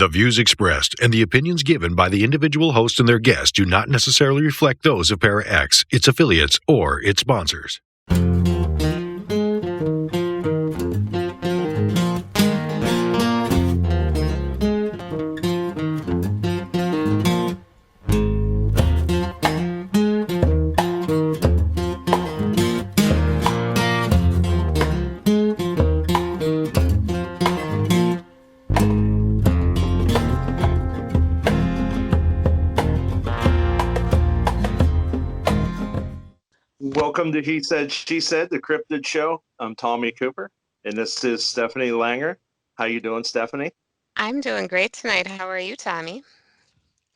The views expressed and the opinions given by the individual host and their guests do not necessarily reflect those of Para X, its affiliates, or its sponsors. Welcome to He Said, She Said, the Cryptid Show. I'm Tommy Cooper, and this is Stephanie Langer. How you doing, Stephanie? I'm doing great tonight. How are you, Tommy?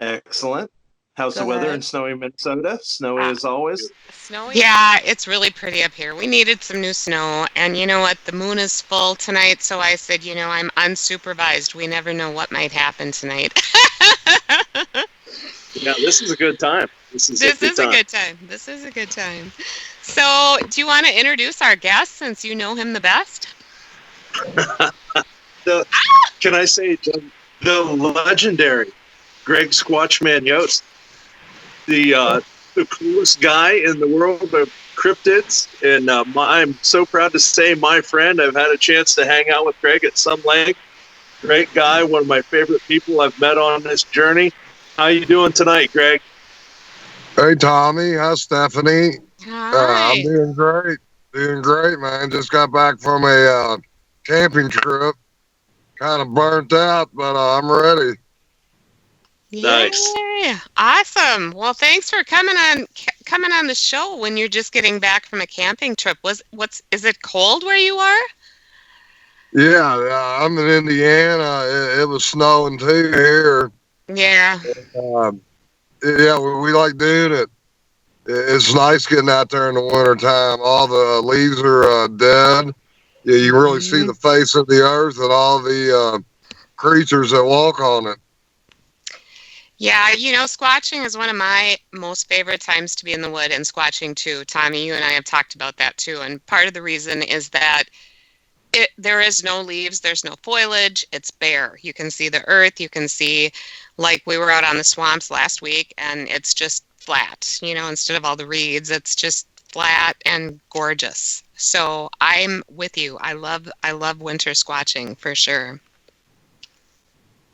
Excellent. How's the weather in Good. snowy Minnesota? Snowy Uh, as always? Snowy? Yeah, it's really pretty up here. We needed some new snow, and you know what? The moon is full tonight, so I said, I'm unsupervised. We never know what might happen tonight. Yeah, this is a good time. This is This is a good time. This is a good time. So, do you want to introduce our guest since you know him the best? Can I say the legendary Greg Squatchman Yost, the coolest guy in the world of cryptids, and I'm so proud to say my friend. I've had a chance to hang out with Greg at some length. Great guy, one of my favorite people I've met on this journey. How you doing tonight, Greg? Hey, Tommy. Hi, Stephanie. Hi. I'm doing great. Doing great, man. Just got back from a camping trip. Kind of burnt out, but I'm ready. Nice. Yeah, awesome. Well, thanks for coming on the show when you're just getting back from a camping trip. Is it cold where you are? Yeah, I'm in Indiana. It was snowing too here. Yeah. Yeah, we like doing it. It's nice getting out there in the wintertime. All the leaves are dead. Yeah, you really see the face of the earth and all the creatures that walk on it. Yeah, squatching is one of my most favorite times to be in the wood, and squatching too. Tommy, you and I have talked about that too. And part of the reason is that there is no leaves, there's no foliage, it's bare. You can see the earth, you can see, like we were out on the swamps last week, and it's just flat, instead of all the reeds, it's just flat and gorgeous. So I'm with you. I love winter squatching for sure.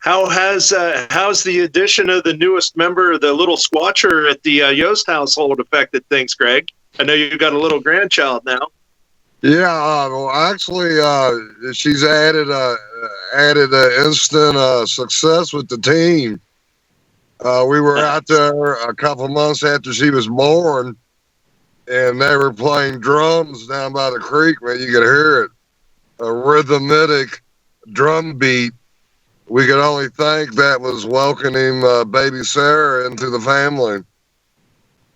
How's the addition of the newest member, the little squatcher at the Yost household, affected things, Greg? I know you've got a little grandchild now. Yeah, well, actually, she's added instant success with the team. We were out there a couple months after she was born, and they were playing drums down by the creek. Man, you could hear it, a rhythmic drum beat. We could only think that was welcoming baby Sarah into the family,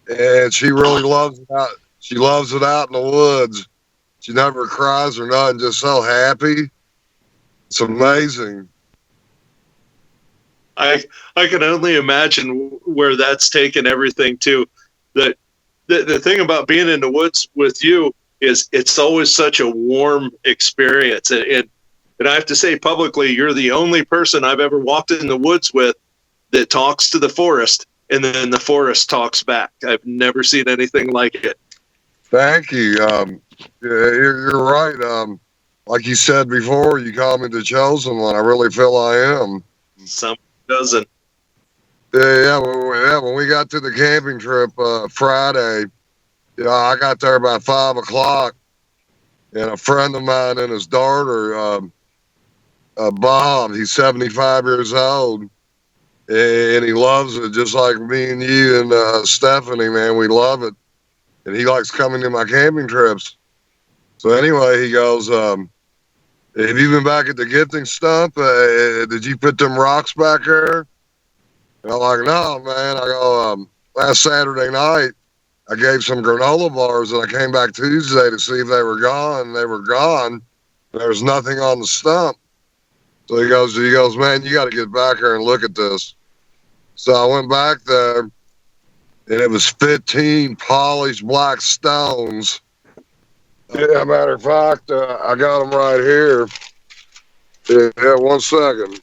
and she really loves it out. She loves it out in the woods. She never cries or nothing, just so happy. It's amazing. I can only imagine where that's taken everything to. The thing about being in the woods with you is it's always such a warm experience. And I have to say publicly, you're the only person I've ever walked in the woods with that talks to the forest, and then the forest talks back. I've never seen anything like it. Thank you. You're right. Like you said before, you called me the chosen one. I really feel I am. Some doesn't. Yeah. When we got to the camping trip Friday, I got there about 5:00, and a friend of mine and his daughter, Bob, he's 75 years old, and he loves it just like me and you and Stephanie. Man, we love it, and he likes coming to my camping trips. So anyway, he goes, have you been back at the gifting stump? Did you put them rocks back there? And I'm like, no, man. I go, last Saturday night, I gave some granola bars, and I came back Tuesday to see if they were gone. They were gone. There was nothing on the stump. So he goes, man, you got to get back here and look at this. So I went back there, and it was 15 polished black stones. Yeah, matter of fact, I got them right here. Yeah, 1 second.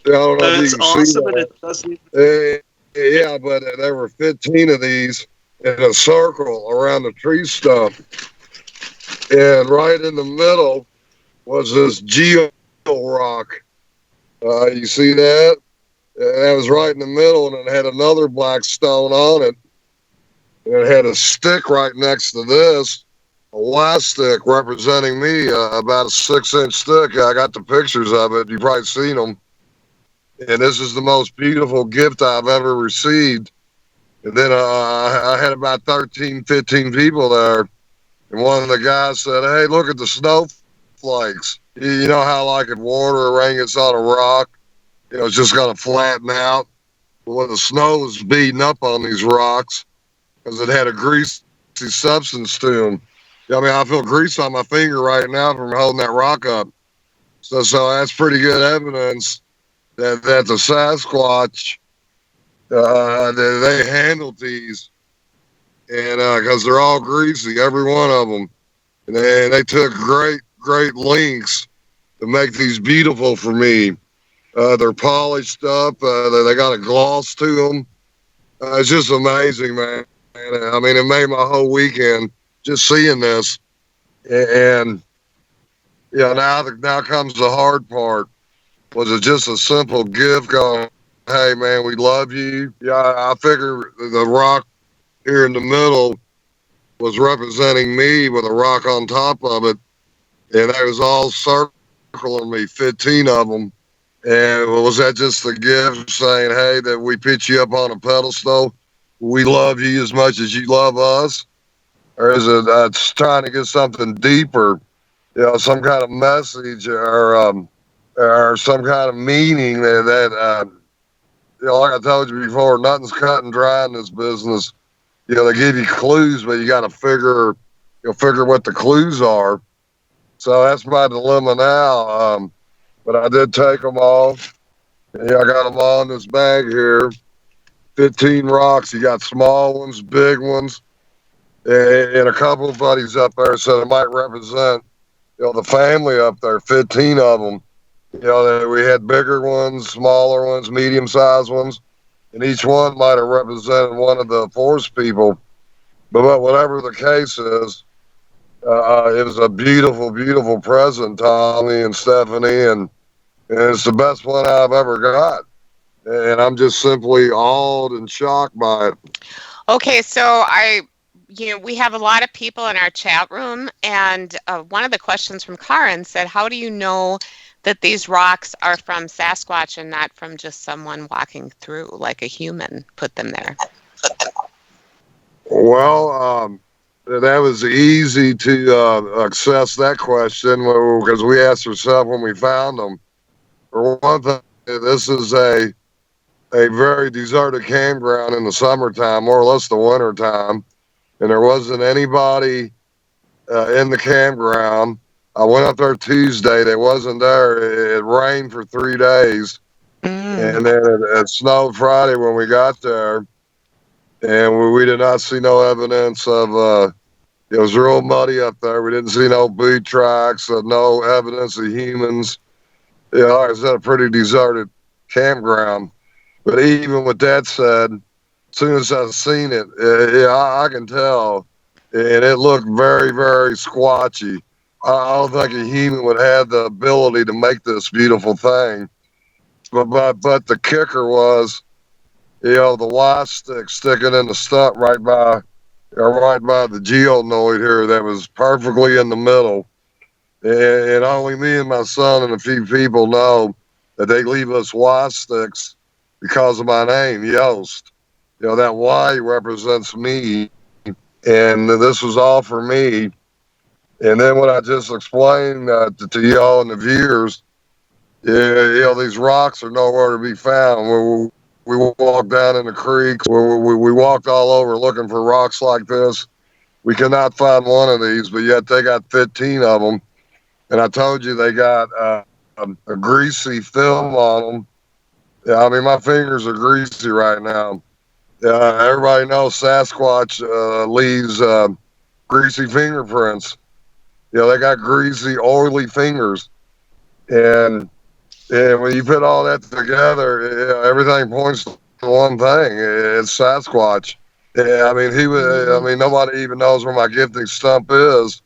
I don't know if you That's can see awesome, and that. it doesn't. Yeah, but there were 15 of these in a circle around the tree stump. And right in the middle was this geo rock. You see that? And that was right in the middle, and it had another black stone on it. And it had a stick right next to this, a Y stick representing me, about a 6-inch stick. I got the pictures of it. You've probably seen them. And this is the most beautiful gift I've ever received. And then I had about 13, 15 people there. And one of the guys said, "Hey, look at the snowflakes. You know how, like, if water or rain gets on a rock, it's just going to flatten out? But when the snow was beating up on these rocks, because it had a greasy substance to them. I mean, I feel grease on my finger right now from holding that rock up. So that's pretty good evidence that the Sasquatch, they handled these, and because they're all greasy, every one of them, and they took great lengths to make these beautiful for me. They're polished up. They got a gloss to them. It's just amazing, man. I mean, it made my whole weekend just seeing this. And now comes the hard part. Was it just a simple gift going, "Hey, man, we love you"? Yeah, I figure the rock here in the middle was representing me with a rock on top of it. And they was all circling me, 15 of them. And was that just a gift saying, "Hey, that we put you up on a pedestal? We love you as much as you love us"? Or is it trying to get something deeper, some kind of message, or some kind of meaning that like I told you before, nothing's cut and dry in this business. They give you clues, but you got to figure what the clues are. So that's my dilemma now. But I did take them all. Yeah, I got them all in this bag here. 15 rocks. You got small ones, big ones, and a couple of buddies up there said it might represent, the family up there. 15 of them. We had bigger ones, smaller ones, medium-sized ones, and each one might have represented one of the forest people. But whatever the case is, it was a beautiful, beautiful present, Tommy and Stephanie, and it's the best one I've ever got. And I'm just simply awed and shocked by it. Okay, so we have a lot of people in our chat room, and one of the questions from Karen said, "How do you know that these rocks are from Sasquatch and not from just someone walking through, like a human put them there?" Well, that was easy to assess that question because we asked ourselves when we found them. For one thing, this is a very deserted campground in the summertime, more or less the winter time, and there wasn't anybody in the campground. I went up there Tuesday. They wasn't there. It rained for 3 days, Mm. and then it snowed Friday when we got there, and we did not see no evidence of. It was real muddy up there. We didn't see no boot tracks, no evidence of humans. Like I said, a pretty deserted campground. But even with that said, as soon as I seen it, I can tell, and it looked very, very squatchy. I don't think a human would have the ability to make this beautiful thing. But the kicker was, the Y stick sticking in the stump right by the geonoid here that was perfectly in the middle. And only me and my son and a few people know that they leave us Y sticks because of my name, Yost. That Y represents me, and this was all for me. And then what I just explained to y'all and the viewers, these rocks are nowhere to be found. We walked down in the creeks. We walked all over looking for rocks like this. We cannot find one of these, but yet they got 15 of them. And I told you they got a greasy film on them. Yeah, I mean, my fingers are greasy right now. Everybody knows Sasquatch leaves greasy fingerprints. They got greasy, oily fingers. And And when you put all that together, everything points to one thing. It's Sasquatch. Yeah, I mean, he was. I Mhm. mean, nobody even knows where my gifting stump is.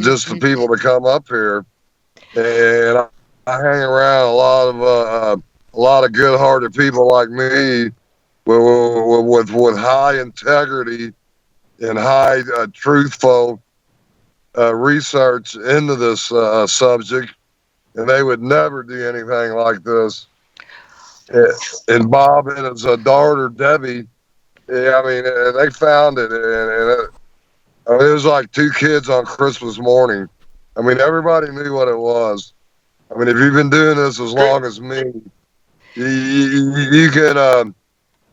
Just the Mhm. people to come up here, and I hang around a lot of good-hearted people like me with high integrity and high truthful research into this subject, and they would never do anything like this. Uh, And Bob and his daughter Debbie, yeah, I mean, they found it, I mean, it was like two kids on Christmas morning. I mean, everybody knew what it was. I mean, if you've been doing this as Great. long as me, you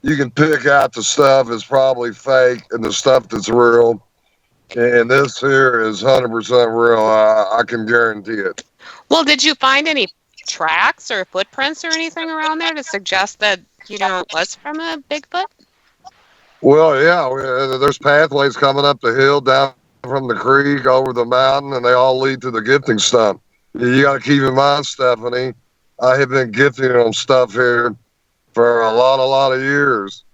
you can pick out the stuff that's probably fake and the stuff that's real. And this here is 100% real. I can guarantee it. Well, did you find any tracks or footprints or anything around there to suggest that, it was from a Bigfoot? Well, yeah, there's pathways coming up the hill, down from the creek, over the mountain, and they all lead to the gifting stump. You got to keep in mind, Stephanie, I have been gifting on stuff here for a lot of years.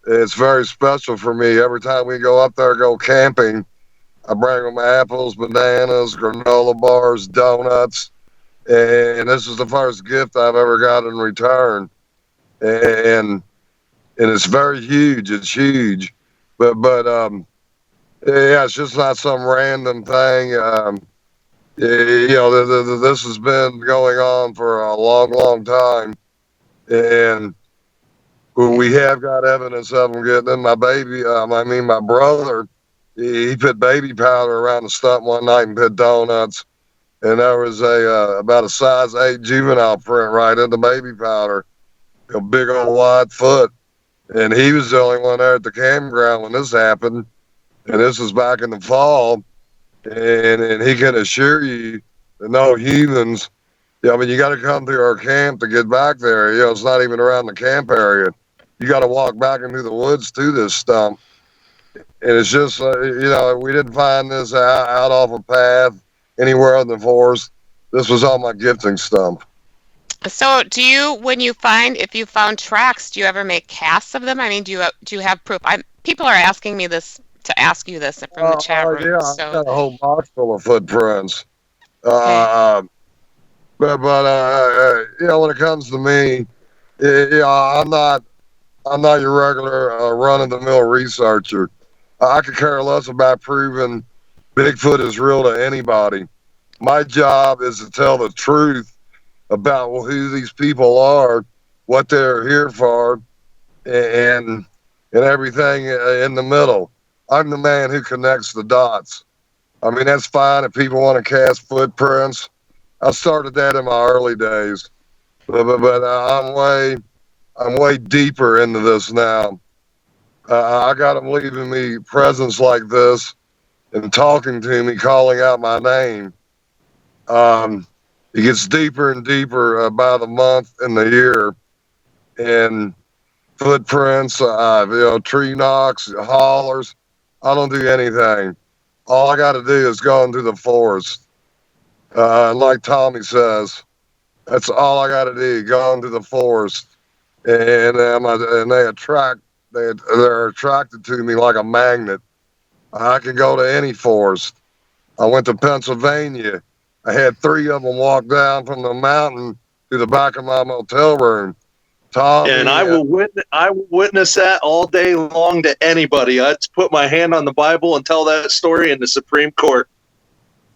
It's very special for me. Every time we go up there, go camping, I bring them apples, bananas, granola bars, donuts, and this is the first gift I've ever got in return. And it's very huge. It's huge, but yeah, it's just not some random thing. You know, this has been going on for a long time, and we have got evidence of them getting in. My baby, I mean, my brother, he put baby powder around the stump one night and put donuts, and there was a about a size 8 juvenile print right in the baby powder, a big old wide foot, and he was the only one there at the campground when this happened, and this was back in the fall, and he can assure you that no humans. Yeah, I mean, you got to come through our camp to get back there. You know, it's not even around the camp area. You got to walk back into the woods to this stump. And it's just, we didn't find this out off a path anywhere in the forest. This was on my gifting stump. So, when you find, if you found tracks, do you ever make casts of them? I mean, do you have proof? People are asking me this to ask you this from the chat room. Yeah, I So, got a whole box full of footprints. okay. Uh, but when it comes to me, I'm not your regular run of the mill researcher. I could care less about proving Bigfoot is real to anybody. My job is to tell the truth about who these people are, what they're here for, and everything in the middle. I'm the man who connects the dots. I mean, that's fine if people want to cast footprints. I started that in my early days, but I'm way deeper into this now. I got them leaving me presents like this and talking to me, calling out my name. Um, it gets deeper and deeper by the month and the year, and footprints, tree knocks, hollers. I don't do anything. All I got to do is go into the forest. Like Tommy says, that's all I got to do. Go into the forest, and they're attracted to me like a magnet. I can go to any forest. I went to Pennsylvania. I had three of them walk down from the mountain to the back of my motel room. And Tommy, I will witness that all day long to anybody. I'd put my hand on the Bible and tell that story in the Supreme Court.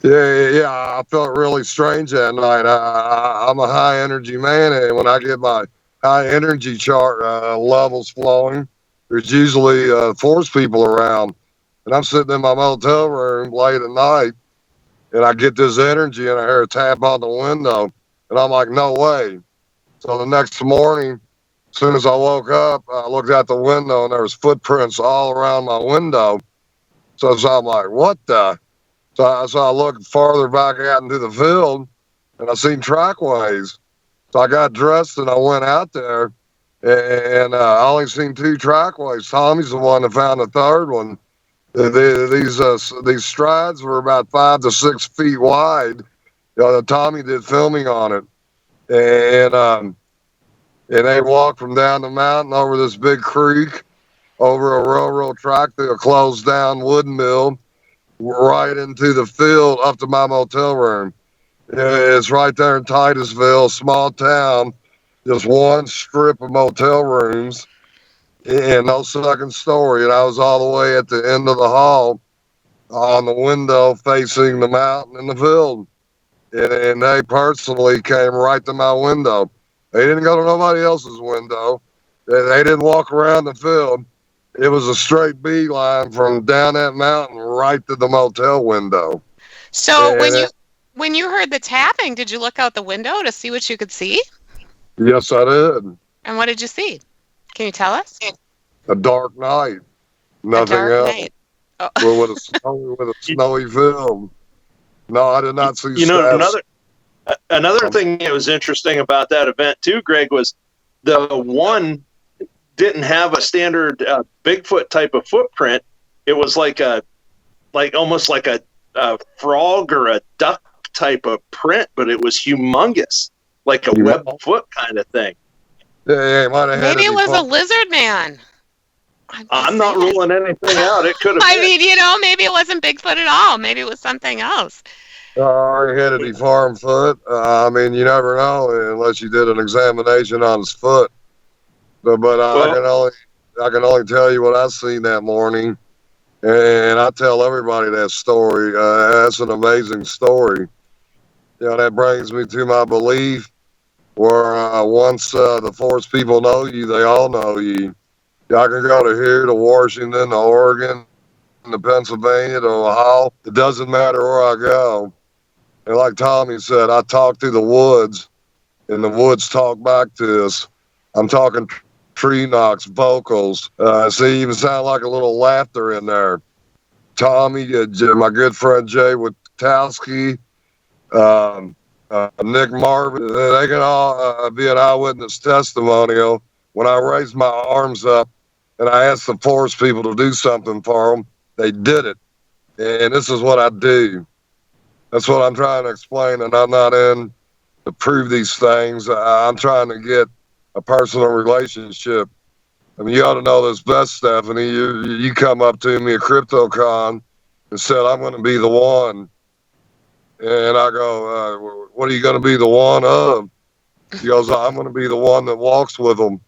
yeah, I felt really strange that night. I'm a high energy man, and when I get my high energy chart levels flowing, there's usually force people around. And I'm sitting in my motel room late at night, and I get this energy, and I hear a tap on the window, and I'm like, no way. So the next morning, as soon as I woke up, I looked out the window, and there was footprints all around my window. So I'm like, what the? So I looked farther back out into the field, and I seen trackways. So I got dressed and I went out there, and I only seen two trackways. Tommy's the one that found the third one. These strides were about 5 to 6 feet wide. Tommy did filming on it, And they walked from down the mountain over this big creek, over a railroad track to a closed down wood mill, right into the field up to my motel room. It's right there in Titusville, small town, just one strip of motel rooms and no second story. And I was all the way at the end of the hall on the window facing the mountain and the field. And they personally came right to my window. They didn't go to nobody else's window. They didn't walk around the field. It was a straight beeline from down that mountain right to the motel window. So And when you heard the tapping, did you look out the window to see what you could see? yes, I did. And what did you see? Can you tell us? A dark night. A Nothing dark else. night. Oh. With a snowy field. No, I did not see You know, steps. another thing that was interesting about that event too, Greg, was the one didn't have a standard Bigfoot type of footprint. It was almost like a frog or a duck type of print, but it was humongous, like a webbed foot kind of thing. Yeah, it might have had Maybe it was a fun. lizard man. I'm not ruling anything out. It could have I been. mean, maybe it wasn't Bigfoot at all. Maybe it was something else. He had a deformed foot. I mean, you never know unless you did an examination on his foot. But I can only tell you what I seen that morning, and I tell everybody that story. That's an amazing story. That brings me to my belief where once the forest people know you, they all know you. I can go to here, to Washington, to Oregon, to Pennsylvania, to Ohio. It doesn't matter where I go. And like Tommy said, I talk to the woods, and the woods talk back to us. I'm talking tree knocks, vocals. See, even sound like a little laughter in there. Tommy, my good friend Jay Witowski, Nick Marvin, they can all be an eyewitness testimonial. When I raised my arms up and I asked the forest people to do something for them, they did it. And this is what I do. That's what I'm trying to explain, and I'm not in to prove these things. I'm trying to get a personal relationship. I mean, you ought to know this best, Stephanie. You come up to me at CryptoCon and said, I'm going to be the one. And I go, what are you going to be the one of? He goes, I'm going to be the one that walks with them.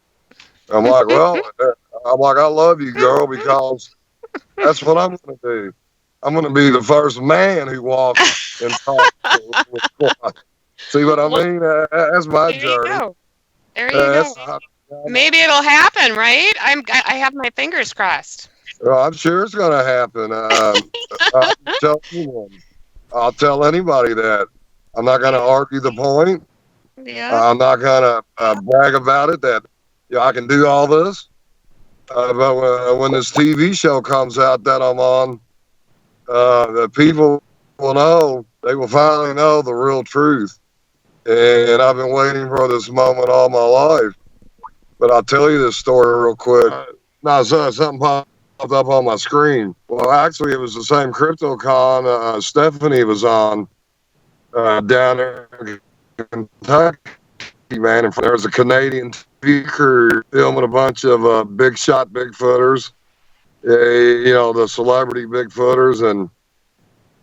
I'm like, I love you, girl, because that's what I'm going to do. I'm going to be the first man who walks and talks with God. See what I mean? That's my journey. There you go. Maybe it'll happen, right? I have my fingers crossed. Well, I'm sure it's going to happen. I'll tell anybody that. I'm not going to argue the point. Yeah. I'm not going to brag about it that I can do all this. But when this TV show comes out that I'm on, the people will know. They will finally know the real truth. And I've been waiting for this moment all my life. But I'll tell you this story real quick. Now, something popped up on my screen. Well, actually, it was the same CryptoCon Stephanie was on down there in Kentucky, man. And there was a Canadian TV crew filming a bunch of big shot Bigfooters, the celebrity Bigfooters, and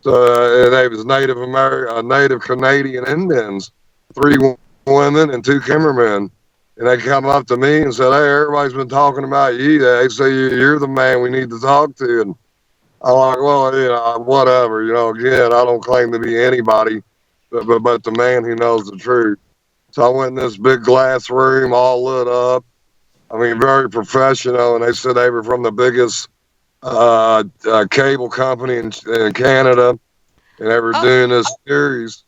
they was Native Canadian Indians, 3 women and 2 cameramen. And they come up to me and said, hey, everybody's been talking about you. They say you're the man we need to talk to. And I'm like, well, whatever. Again, I don't claim to be anybody, but the man who knows the truth. So I went in this big glass room, all lit up. I mean, very professional. And they said they were from the biggest cable company in Canada. And they were doing this series.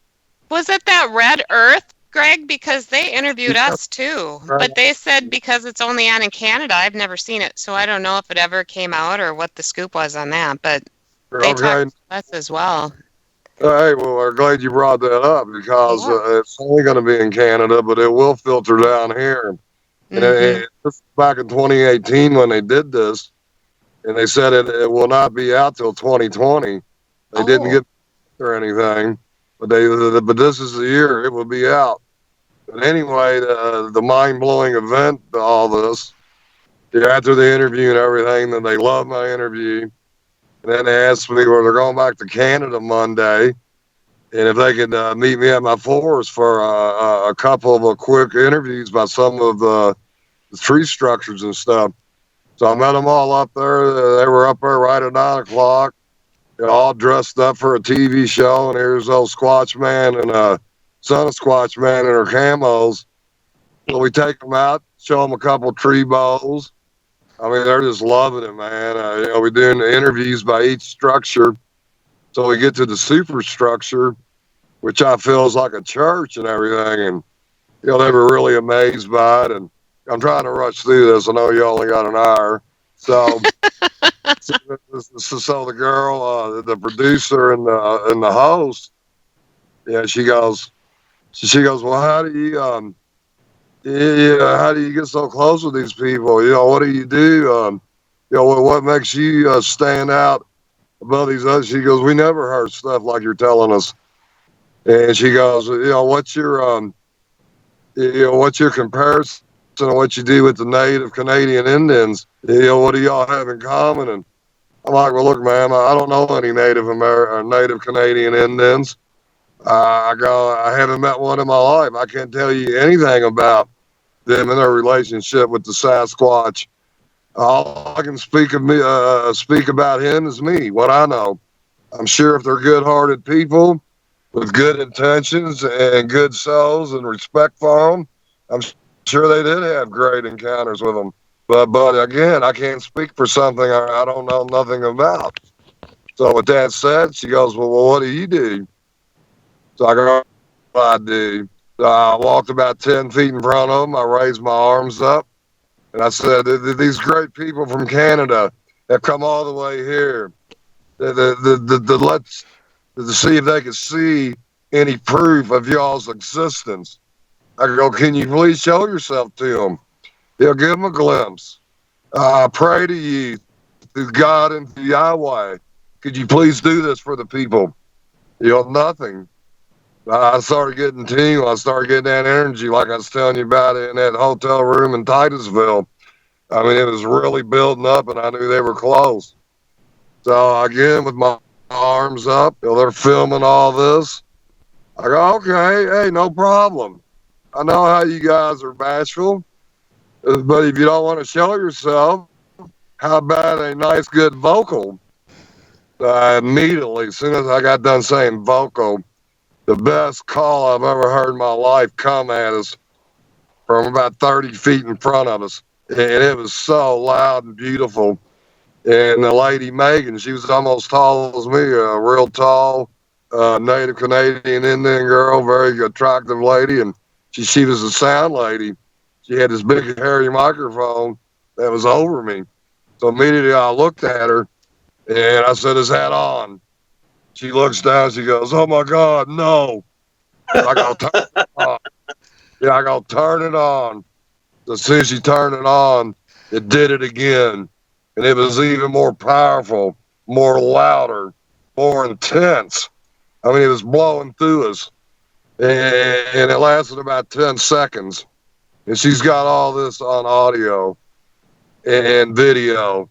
Was it that Red Earth, Greg? Because they interviewed us too, but they said because it's only on in Canada, I've never seen it, so I don't know if it ever came out or what the scoop was on that. But they talked to us as well. Hey, well, we're glad you brought that up because it's only going to be in Canada, but it will filter down here. And this was back in 2018 when they did this, and they said it will not be out till 2020. They didn't get or anything. But this is the year it will be out. But anyway, the mind-blowing event to all this, after the interview and everything, then they loved my interview. And then they asked me where they're going back to Canada Monday, and if they could meet me at my forest for a couple of quick interviews about some of the tree structures and stuff. So I met them all up there. They were up there right at 9 o'clock, all dressed up for a TV show. And here's old Squatchman and son of Squatchman in her camos. So we take them out, show them a couple tree bowls. I mean, they're just loving it, man. We're doing the interviews by each structure. So we get to the superstructure, which I feel is like a church and everything. And, they were really amazed by it. And I'm trying to rush through this. I know you only got an hour. So, so the girl, the producer and the host, she goes, well, how do you, how do you get so close with these people? What do you do? What makes you stand out above these others? She goes, we never heard stuff like you're telling us. And she goes, what's your comparison to what you do with the native Canadian Indians? What do y'all have in common? And I'm like, well, look, man, I don't know any Native Canadian Indians. I haven't met one in my life. I can't tell you anything about them and their relationship with the Sasquatch. All I can speak about him is me, what I know. I'm sure if they're good-hearted people with good intentions and good souls and respect for them, I'm sure they did have great encounters with them. But again, I can't speak for something I don't know nothing about. So with that said, she goes, well, what do you do? So I go, I do. So I walked about 10 feet in front of them. I raised my arms up. And I said, these great people from Canada have come all the way here to see if they could see any proof of y'all's existence. I go, can you please show yourself to them? Give them a glimpse. I pray to you through God and through Yahweh. Could you please do this for the people? Nothing. I started getting tingle. I started getting that energy like I was telling you about it in that hotel room in Titusville. I mean, it was really building up, and I knew they were close. So again, with my arms up, they're filming all this. I go, okay, hey, no problem. I know how you guys are bashful, but if you don't want to show yourself, how about a nice, good vocal? Immediately, as soon as I got done saying vocal, the best call I've ever heard in my life come at us from about 30 feet in front of us. And it was so loud and beautiful. And the lady Megan, she was almost tall as me, a real tall Native Canadian Indian girl, very attractive lady. And she was a sound lady. She had this big hairy microphone that was over me. So immediately I looked at her and I said, is that on? She looks down, she goes, oh my God, no. I go, turn it on. Yeah, I go, turn it on. So as soon as she turned it on, it did it again. And it was even more powerful, more louder, more intense. I mean, it was blowing through us. And it lasted about 10 seconds. And she's got all this on audio and video,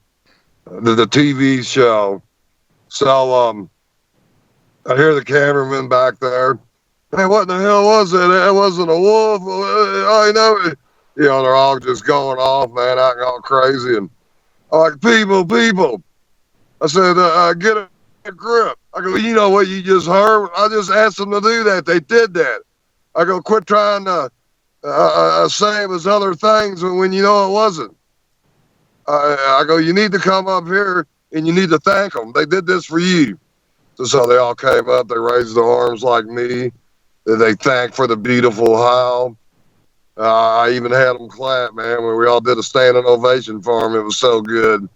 the TV show. So I hear the cameraman back there. Hey, what the hell was it? It wasn't a wolf. I know. They're all just going off, man, acting all crazy. And I'm like, people. I said, get a grip. I go, you know what you just heard? I just asked them to do that. They did that. I go, quit trying to say it was other things when you know it wasn't. I go, you need to come up here and you need to thank them. They did this for you. So they all came up. They raised their arms like me. They thanked for the beautiful howl. I even had them clap, man, when we all did a standing ovation for them. It was so good.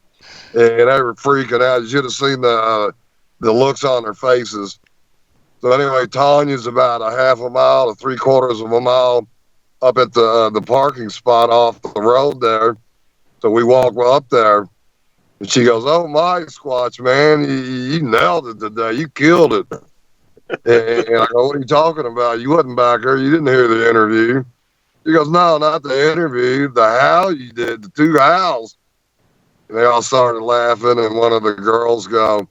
And they were freaking out. You should have seen the looks on their faces. So anyway, Tanya's about a half a mile to 3/4 of a mile up at the parking spot off the road there. So we walk up there. And she goes, oh, my Squatch, man, you nailed it today. You killed it. And I go, what are you talking about? You wasn't back there. You didn't hear the interview. He goes, no, not the interview, the howl you did, the 2 howls. And they all started laughing, and one of the girls go,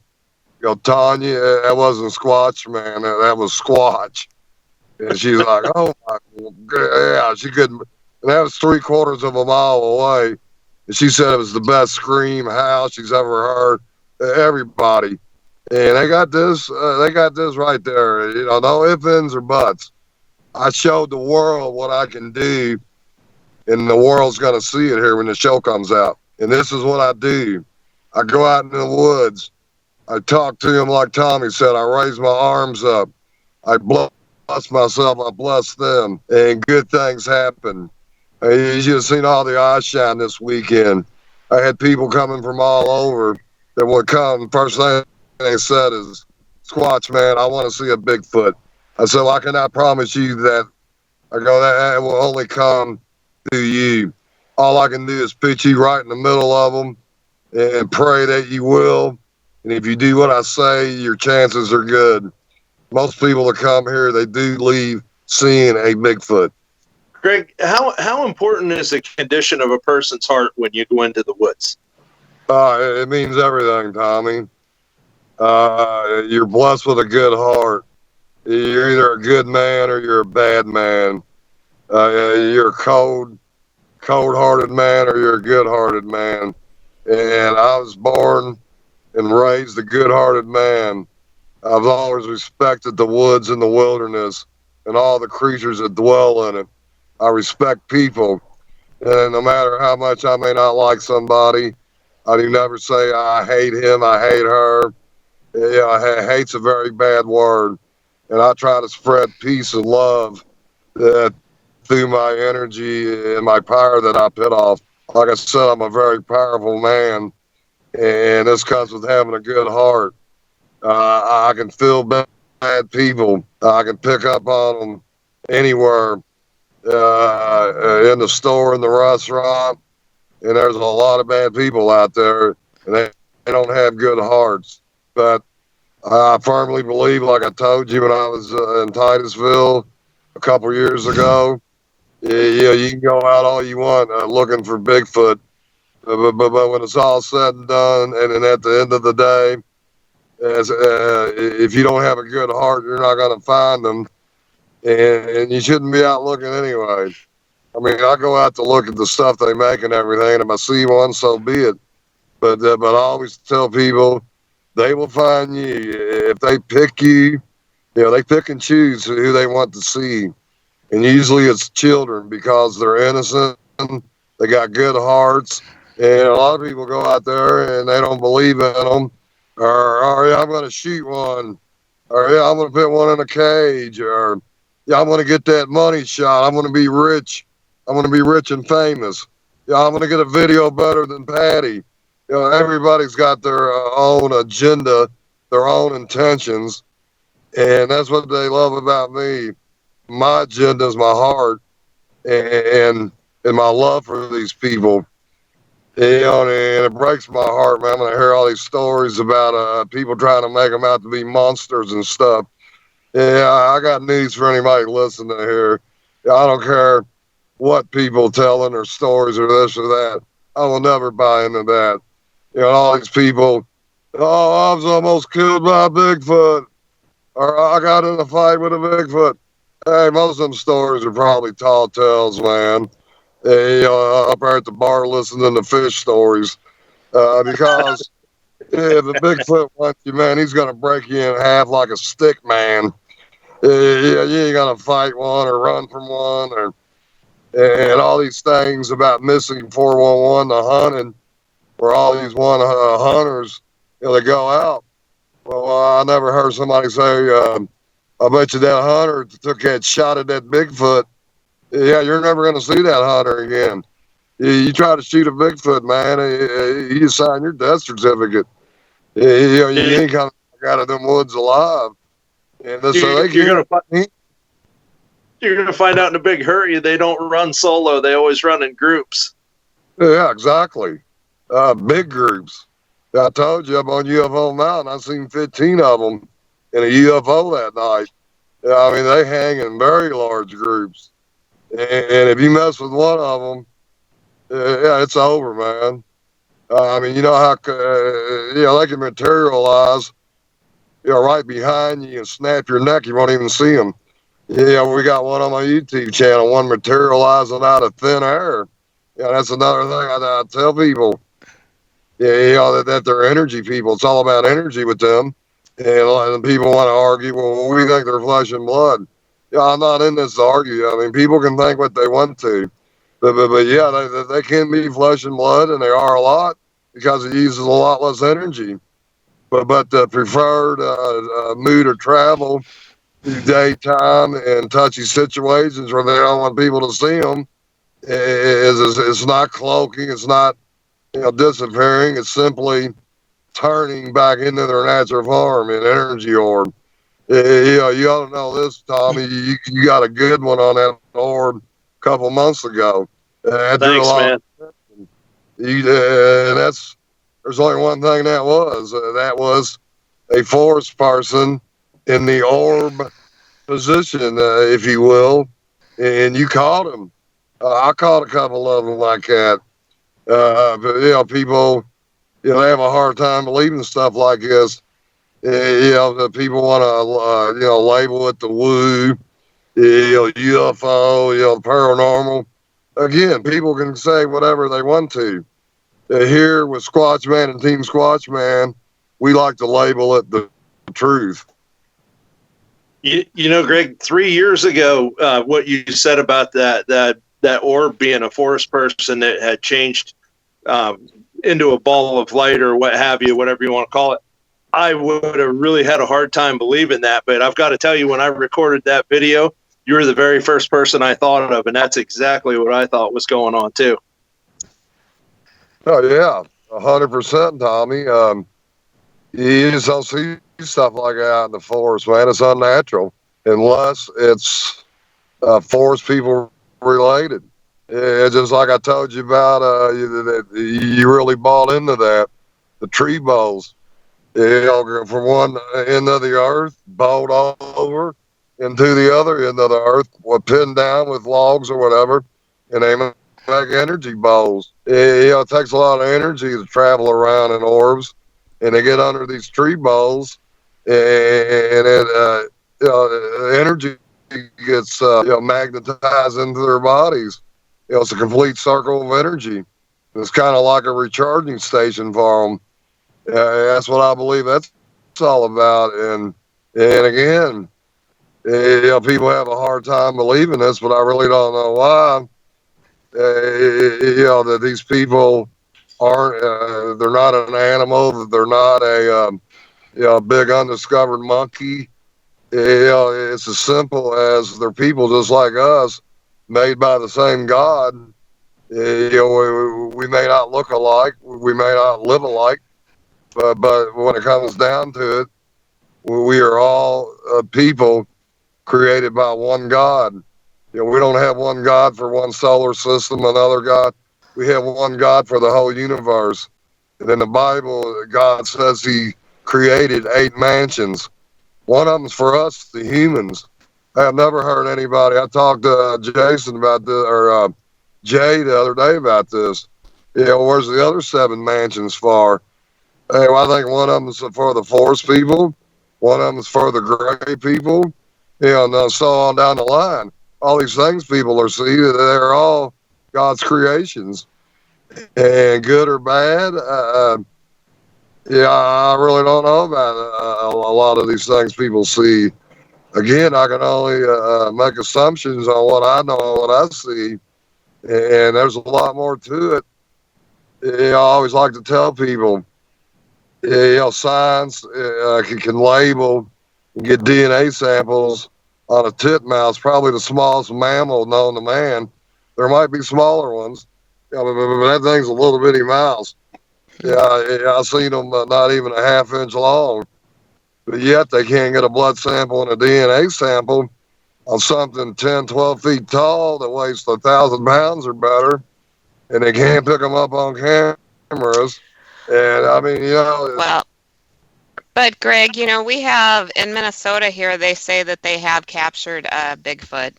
Tanya, that wasn't Squatchman, that was Squatch. And she's like, oh my, yeah, she couldn't. And that was 3/4 of a mile away. And she said it was the best scream howl she's ever heard. Everybody. And they got this right there. You know, no ifs, ands, or buts. I showed the world what I can do, and the world's going to see it here when the show comes out. And this is what I do. I go out in the woods. I talk to him like Tommy said. I raise my arms up. I bless myself. I bless them. And good things happen. You should have seen all the eyes shine this weekend. I had people coming from all over that would come. First thing they said is, Squatchman, I want to see a Bigfoot. I said, well, I cannot promise you that. I go, that will only come to you. All I can do is put you right in the middle of them and pray that you will. And if you do what I say, your chances are good. Most people that come here, they do leave seeing a Bigfoot. Greg, how important is the condition of a person's heart when you go into the woods? It means everything, Tommy. You're blessed with a good heart. You're either a good man or you're a bad man. You're a cold-hearted man or you're a good-hearted man. And I was born and raised a good-hearted man. I've always respected the woods and the wilderness and all the creatures that dwell in it. I respect people. And no matter how much I may not like somebody, I do never say I hate him, I hate her. Yeah, hate's a very bad word. And I try to spread peace and love through my energy and my power that I put off. Like I said, I'm a very powerful man, and this comes with having a good heart. I can feel bad people. I can pick up on them anywhere, in the store, in the restaurant, and there's a lot of bad people out there, and they don't have good hearts. But I firmly believe, like I told you when I was in Titusville a couple years ago, you can go out all you want looking for Bigfoot, but when it's all said and done, and then at the end of the day, if you don't have a good heart, you're not going to find them, and you shouldn't be out looking anyway. I mean, I go out to look at the stuff they make and everything, and if I see one, so be it. But I always tell people, they will find you. If they pick you, they pick and choose who they want to see. And usually it's children because they're innocent. They got good hearts. And a lot of people go out there and they don't believe in them. Or yeah, I'm going to shoot one. Or yeah, I'm going to put one in a cage. Or yeah, I'm going to get that money shot. I'm going to be rich. I'm going to be rich and famous. Yeah, I'm going to get a video better than Patty. Everybody's got their own agenda, their own intentions. And that's what they love about me. My agenda is my heart and my love for these people. And it breaks my heart, man, when I hear all these stories about people trying to make them out to be monsters and stuff. Yeah, I got news for anybody listening here. I don't care what people telling their stories or this or that. I will never buy into that. All these people, oh, I was almost killed by a Bigfoot, or I got in a fight with a Bigfoot. Hey, most of them stories are probably tall tales, man. Hey, up there at the bar listening to fish stories. Because if a Bigfoot wants you, man, he's going to break you in half like a stick, man. Yeah, you ain't going to fight one or run from one, and all these things about missing 411, the hunting, where all these hunters, they go out. Well, I never heard somebody say, I bet you that hunter took that shot at that Bigfoot. Yeah, you're never going to see that hunter again. You try to shoot a Bigfoot, man, you sign your death certificate. You ain't coming out of them woods alive. And you're going to find out in a big hurry. They don't run solo. They always run in groups. Yeah, exactly. Big groups. I told you, up on UFO Mountain, I seen 15 of them in a UFO that night. I mean, they hang in very large groups. And if you mess with one of them, yeah, it's over, man. I mean, you know how they can materialize, right behind you and snap your neck. You won't even see them. Yeah, we got one on my YouTube channel, one materializing out of thin air. Yeah, that's another thing I tell people. Yeah, that they're energy people. It's all about energy with them. And a lot of people want to argue, well, we think they're flesh and blood. Yeah, I'm not in this to argue. I mean, people can think what they want to. But yeah, they can be flesh and blood, and they are a lot because it uses a lot less energy. But the preferred mood of travel through daytime and touchy situations where they don't want people to see them is it's not cloaking, it's not disappearing, it's simply turning back into their natural form in energy orb. You ought to know this, Tommy. You got a good one on that orb a couple months ago. That drew a Thanks, lot. man. And there's only one thing that was. That was a forest person in the orb position, if you will, and you caught him. I caught a couple of them like that. But people, they have a hard time believing stuff like this. The people want to, label it the woo, UFO, paranormal. Again, people can say whatever they want to. Here with Squatchman and Team Squatchman, we like to label it the truth. You know, Greg, 3 years ago, what you said about that orb being a forest person that had changed into a ball of light or what have you, whatever you want to call it, I would have really had a hard time believing that. But I've got to tell you, when I recorded that video, you were the very first person I thought of, and that's exactly what I thought was going on too. Oh yeah, 100%, Tommy. You just don't see stuff like that out in the forest, man. It's unnatural unless it's forest people related. It's just like I told you about. You really bought into that. The tree bowls, from one end of the earth, bowled all over into the other end of the earth, pinned down with logs or whatever, and they make energy bowls. It takes a lot of energy to travel around in orbs, and they get under these tree bowls, and energy gets magnetized into their bodies. It's a complete circle of energy. It's kind of like a recharging station for them. That's what I believe that's all about. And again, people have a hard time believing this, but I really don't know why. That these people aren't. They're not an animal. They're not a big undiscovered monkey. It's as simple as they're people just like us, made by the same God. We may not look alike, we may not live alike, but when it comes down to it, we are all people created by one God. We don't have one God for one solar system, another God. We have one God for the whole universe. And in the Bible, God says He created 8 mansions. One of them's for us, the humans. I have never heard anybody. I talked to Jason about this, or Jay the other day about this. Where's the other 7 mansions for? Well, I think one of them is for the forest people, one of them is for the gray people, and so on down the line. All these things people are seeing, they're all God's creations, and good or bad. I really don't know about a lot of these things people see. Again, I can only make assumptions on what I know and what I see, and there's a lot more to it. I always like to tell people, science can label and get DNA samples on a titmouse, probably the smallest mammal known to man. There might be smaller ones, but that thing's a little bitty mouse. I've seen them not even a half-inch long, but yet they can't get a blood sample and a DNA sample on something 10, 12 feet tall that weighs 1,000 pounds or better, and they can't pick them up on cameras. And I mean, Well, but Greg, we have in Minnesota here, they say that they have captured Bigfoot.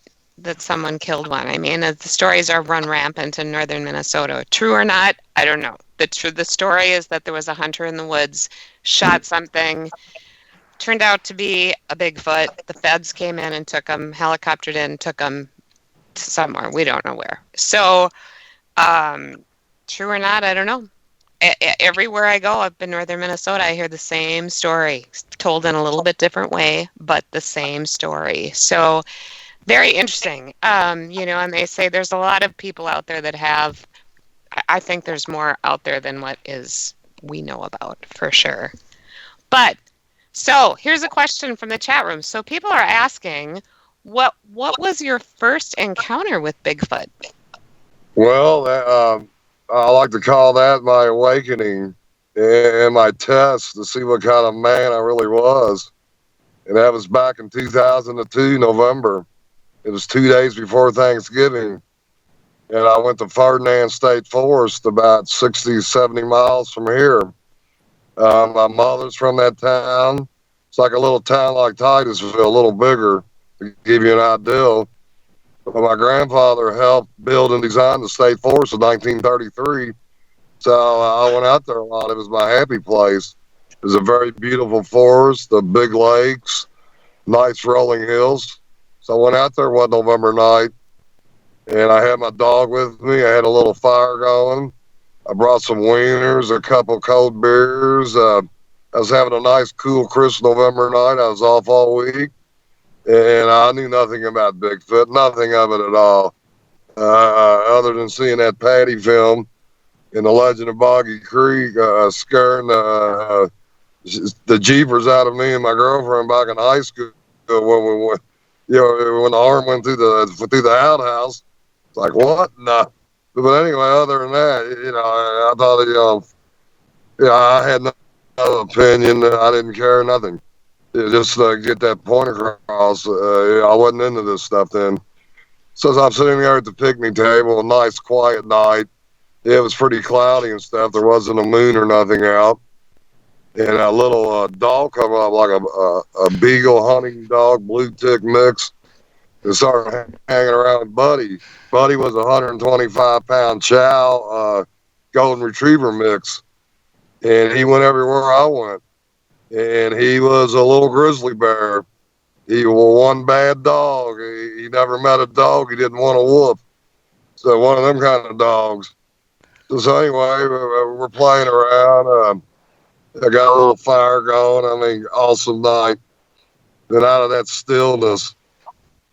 that someone killed one. I mean, the stories are run rampant in northern Minnesota. True or not, I don't know. The story is that there was a hunter in the woods, shot something, turned out to be a Bigfoot. The feds came in and took him, helicoptered in, took him to somewhere. We don't know where. So, true or not, I don't know. Everywhere I go up in northern Minnesota, I hear the same story, told in a little bit different way, but the same story. So, very interesting. And they say there's a lot of people out there that have, I think there's more out there than what is we know about for sure. But so here's a question from the chat room. So people are asking, what was your first encounter with Bigfoot? Well, I like to call that my awakening and my test to see what kind of man I really was. And that was back in 2002, November. It was 2 days before Thanksgiving. And I went to Ferdinand State Forest, about 60, 70 miles from here. My mother's from that town. It's like a little town like Titusville, a little bigger, to give you an idea. But my grandfather helped build and design the state forest in 1933. So I went out there a lot. It was my happy place. It was a very beautiful forest, the big lakes, nice rolling hills. So I went out there one November night, and I had my dog with me. I had a little fire going. I brought some wieners, a couple cold beers. I was having a nice, cool, crisp November night. I was off all week, and I knew nothing about Bigfoot, nothing of it at all, other than seeing that Patty film in The Legend of Boggy Creek, scaring the jeepers out of me and my girlfriend back in high school when when the arm went through the outhouse. It's like, what? No. But anyway, other than that, I thought, I had no opinion. I didn't care, nothing. Just get that point across. I wasn't into this stuff then. So I'm sitting there at the picnic table, a nice quiet night. It was pretty cloudy and stuff. There wasn't a moon or nothing out. And a little dog come up, like a beagle hunting dog, blue tick mix, and started hanging around with Buddy. Buddy was a 125-pound chow golden retriever mix, and he went everywhere I went. And he was a little grizzly bear. He was one bad dog. He never met a dog he didn't want to whoop. So one of them kind of dogs. So anyway, we're playing around. I got a little fire going. I mean, awesome night. Then out of that stillness,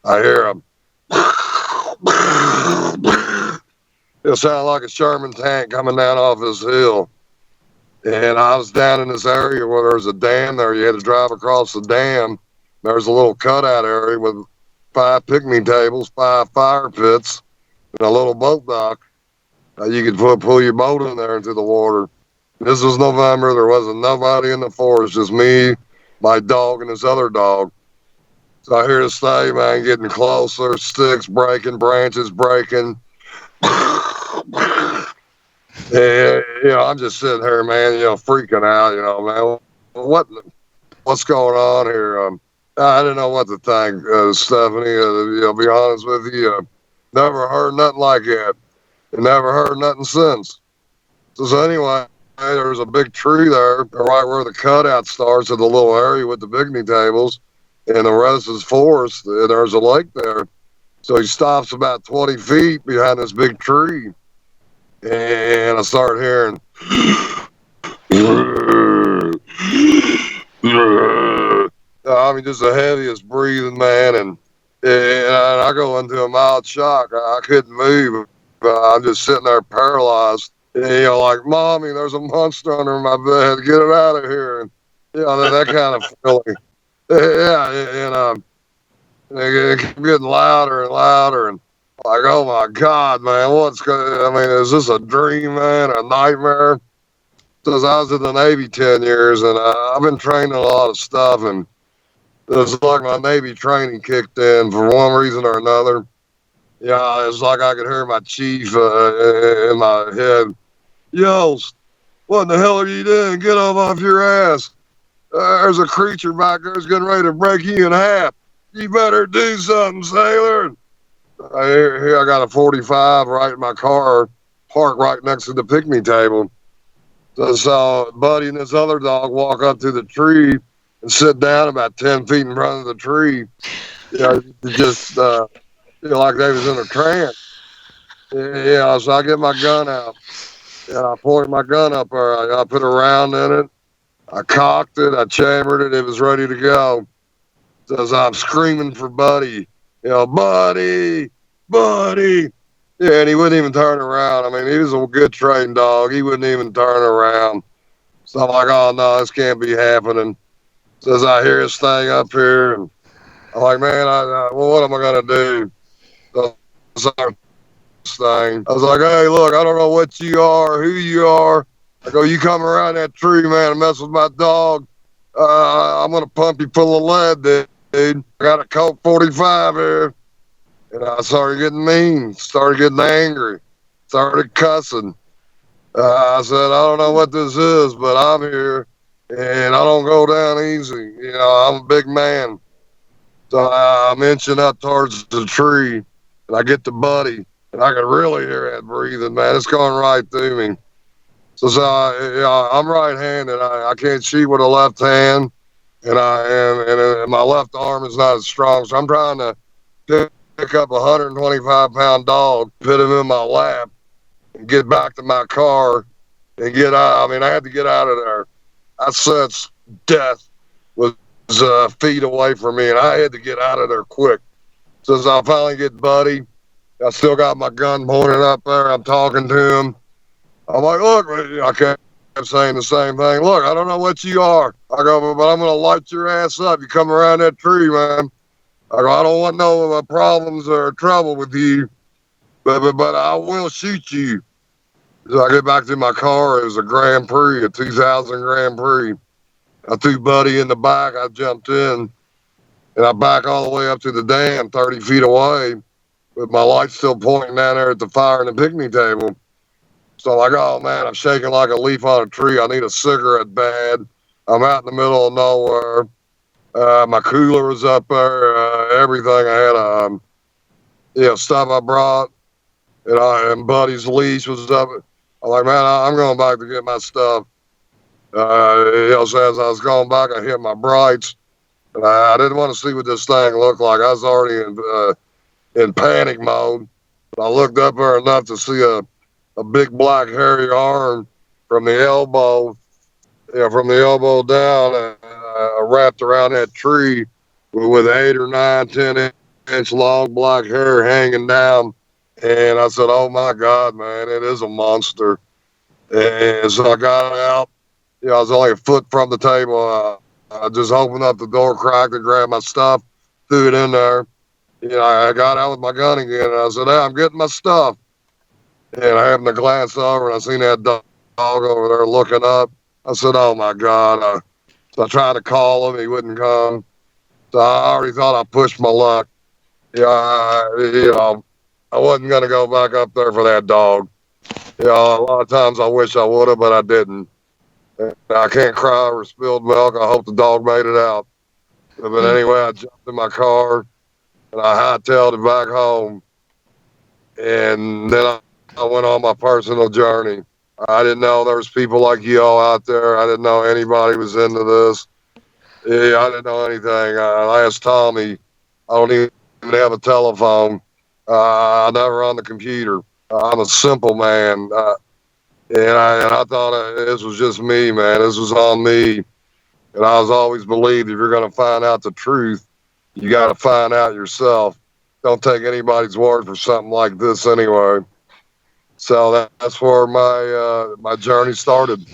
I hear him. It sounded like a Sherman tank coming down off this hill. And I was down in this area where there's a dam there. You had to drive across the dam. There's a little cutout area with 5 picnic tables, 5 fire pits, and a little boat dock. You could pull your boat in there into the water. This was November. There wasn't nobody in the forest, just me, my dog, and this other dog. So I hear this thing, man, getting closer, sticks breaking, branches breaking. And, I'm just sitting here, man, freaking out, man. What's going on here? I didn't know what to think, Stephanie. I'll be honest with you. Never heard nothing like that. Never heard nothing since. So anyway, there's a big tree there, right where the cutout starts in the little area with the picnic tables, and the rest is forest. And there's a lake there. So he stops about 20 feet behind this big tree. And I start hearing, I mean, just the heaviest breathing, man. And I go into a mild shock. I couldn't move. I'm just sitting there paralyzed. And, like, Mommy, there's a monster under my bed. Get it out of here. And, that kind of feeling. Yeah, and it kept getting louder and louder. And, like, oh my God, man, is this a dream, man, a nightmare? Since I was in the Navy 10 years, and I've been training a lot of stuff, and it's like my Navy training kicked in for one reason or another. Yeah, it's like I could hear my chief in my head. Yost, what in the hell are you doing? Get up off your ass. There's a creature back there that's getting ready to break you in half. You better do something, sailor. Here I got a 45 right in my car, parked right next to the picnic table. So I saw Buddy and this other dog walk up to the tree and sit down about 10 feet in front of the tree. Just like they was in a trance. Yeah, so I get my gun out and I pointed my gun up there. I put a round in it. I cocked it. I chambered it. It was ready to go. So as I'm screaming for Buddy, Buddy, Buddy. Yeah, and he wouldn't even turn around. I mean, he was a good trained dog. He wouldn't even turn around. So I'm like, oh no, this can't be happening. So as I hear this thing up here, and I'm like, man, well, what am I gonna do? So thing. I was like, hey, look, I don't know what you are, who you are. I go, you come around that tree, man, and mess with my dog. I'm gonna pump you full of lead, dude. I got a Colt 45 here. And I started getting mean, started getting angry, started cussing. I said, I don't know what this is, but I'm here and I don't go down easy. I'm a big man. So I'm inching up towards the tree and I get to Buddy and I can really hear that breathing, man. It's going right through me. I'm right handed. I can't shoot with a left hand and my left arm is not as strong. So I'm trying to pick up a 125-pound dog, put him in my lap, and get back to my car and get out. I mean, I had to get out of there. I sensed death was feet away from me, and I had to get out of there quick. So as I finally get Buddy, I still got my gun pointed up there. I'm talking to him. I'm like, look, I kept saying the same thing. Look, I don't know what you are. I go, but I'm going to light your ass up. You come around that tree, man. I go, I don't want no problems or trouble with you, but I will shoot you. So I get back to my car. It was a Grand Prix, a 2000 Grand Prix. I threw Buddy in the back. I jumped in, and I back all the way up to the dam, 30 feet away, with my light still pointing down there at the fire and the picnic table. So I'm like, oh man, I'm shaking like a leaf on a tree. I need a cigarette bad. I'm out in the middle of nowhere. My cooler was up there. Everything I had, stuff I brought, and Buddy's leash was up. I'm like, man, I'm going back to get my stuff. So as I was going back, I hit my brights, and I didn't want to see what this thing looked like. I was already in panic mode. But I looked up there enough to see a big black hairy arm from the elbow down, wrapped around that tree with 8 or 9, 10-inch long black hair hanging down. And I said, oh my God, man, it is a monster. And so I got out. I was only a foot from the table. I just opened up the door, cracked it, grabbed my stuff, threw it in there. I got out with my gun again, and I said, hey, I'm getting my stuff. And I happened to glance over, and I seen that dog over there looking up. I said, oh, my God. So I tried to call him. He wouldn't come. So I already thought I pushed my luck. I wasn't going to go back up there for that dog. A lot of times I wish I would have, but I didn't. I can't cry over spilled milk. I hope the dog made it out. But anyway, I jumped in my car and I hightailed it back home. And then I went on my personal journey. I didn't know there was people like you all out there. I didn't know anybody was into this. I didn't know anything. I asked Tommy. I don't even have a telephone. I never on the computer. I'm a simple man. And I thought this was just me, man. This was on me. And I was always believed if you're going to find out the truth, you got to find out yourself. Don't take anybody's word for something like this anyway. So that's where my journey started.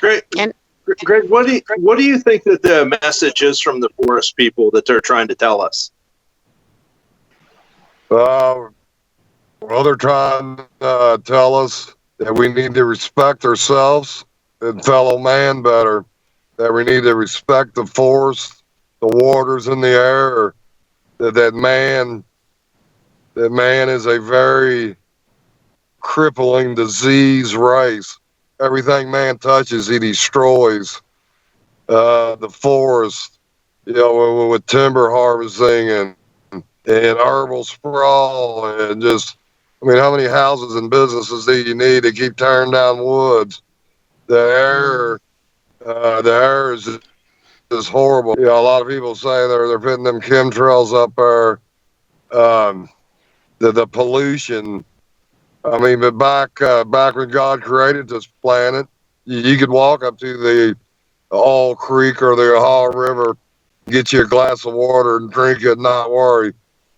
Great. Greg, what do you think that the message is from the forest people that they're trying to tell us? Well, they're trying to tell us that we need to respect ourselves and fellow man better, that we need to respect the forest, the waters, and the air, that man is a very crippling disease race. Everything man touches, he destroys. The forest, with timber harvesting and herbal sprawl and just, I mean, how many houses and businesses do you need to keep tearing down woods? The air is horrible. You know, a lot of people say they're putting them chemtrails up there. Um, the pollution. I mean, but back when God created this planet, you could walk up to the All Creek or the Ohio River, get you a glass of water and drink it, and not worry.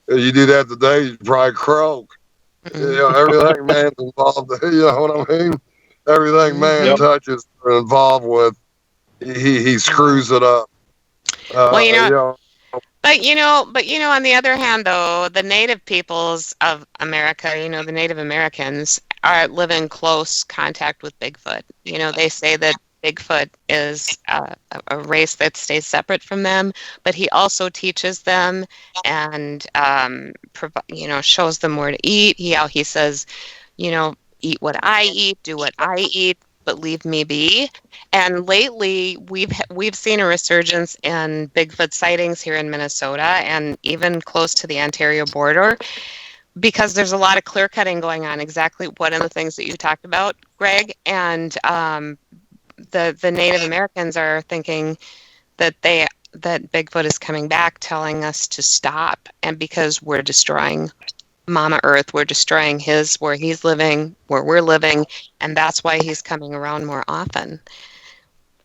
If you do that today, you'd probably croak. You know, everything man's involved. You know what I mean? Everything man Mhm. touches or involved with, he screws it up. Well, You know, on the other hand, though, the native peoples of America, the Native Americans live in close contact with Bigfoot. They say that Bigfoot is a race that stays separate from them, but he also teaches them and, shows them where to eat. He says, eat what I eat, do what I eat, but leave me be. And lately, we've seen a resurgence in Bigfoot sightings here in Minnesota and even close to the Ontario border because there's a lot of clear cutting going on. Exactly one of the things that you talked about, Greg, and the Native Americans are thinking that Bigfoot is coming back, telling us to stop, and because we're destroying Mama Earth, we're destroying where he's living, where we're living, and that's why he's coming around more often.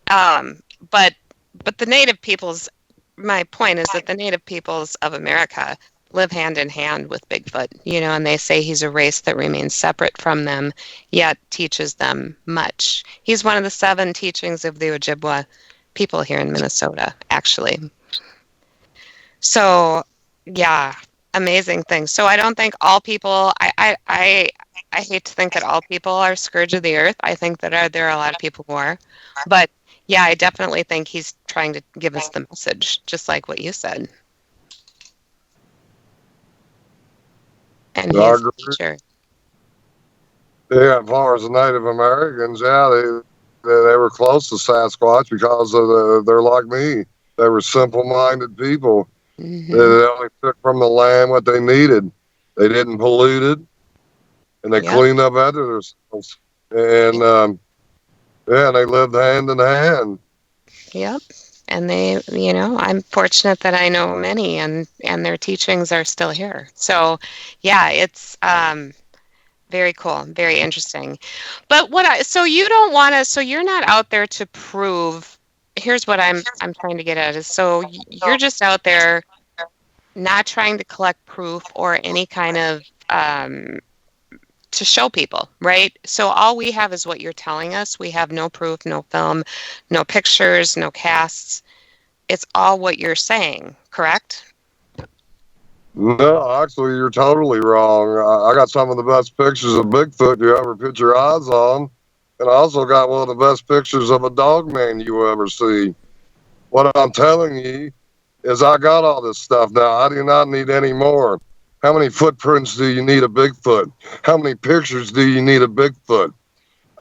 Um, but but the native peoples, my point is that the native peoples of America live hand in hand with Bigfoot, and they say he's a race that remains separate from them, yet teaches them much. He's one of the 7 teachings of the Ojibwa people here in Minnesota, actually. So, yeah, amazing thing. So I don't think all people. I hate to think that all people are scourge of the earth. I think that there are a lot of people who are, but yeah, I definitely think he's trying to give us the message, just like what you said. And he I is a agree. teacher. Yeah, as far as the Native Americans, yeah, they were close to Sasquatch because they're like me. They were simple-minded people. They Hmm. only took from the land what they needed. They didn't pollute it, and they Yep. cleaned up after themselves. And yeah, they lived hand in hand. Yep. And I'm fortunate that I know many, and their teachings are still here. So, yeah, it's very cool, very interesting. But so you don't want to, so you're not out there to prove. Here's what I'm trying to get at is so you're just out there not trying to collect proof or any kind of to show people, right? So all we have is what you're telling us. We have no proof, no film, no pictures, no casts. It's all what you're saying, correct? No, actually, you're totally wrong. I got some of the best pictures of Bigfoot you ever put your eyes on, and I also got one of the best pictures of a dog man you will ever see. What I'm telling you is I got all this stuff now. I do not need any more. How many footprints do you need of Bigfoot? How many pictures do you need of Bigfoot?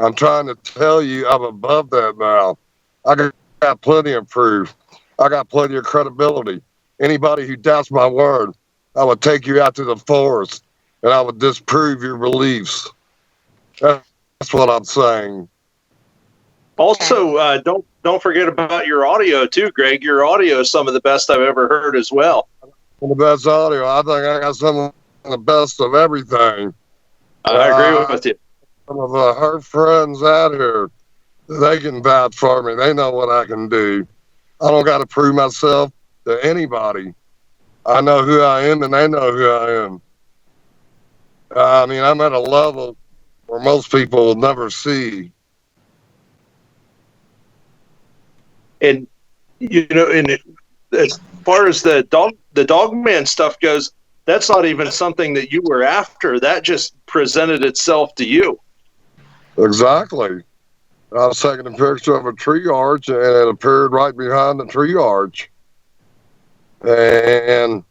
I'm trying to tell you I'm above that now. I got plenty of proof. I got plenty of credibility. Anybody who doubts my word, I would take you out to the forest and I would disprove your beliefs. That's what I'm saying. Okay. Also, don't forget about your audio too, Greg. Your audio is some of the best I've ever heard as well. The best audio. I think I got some of the best of everything. I agree Uh, with you. some of her friends out here, they can vouch for me. They know what I can do. I don't got to prove myself to anybody. I know who I am, and they know who I am. I mean, I'm at a level where most people will never see. And as far as the dog man stuff goes, that's not even something that you were after. That just presented itself to you. Exactly. I was taking a picture of a tree arch, and it appeared right behind the tree arch. And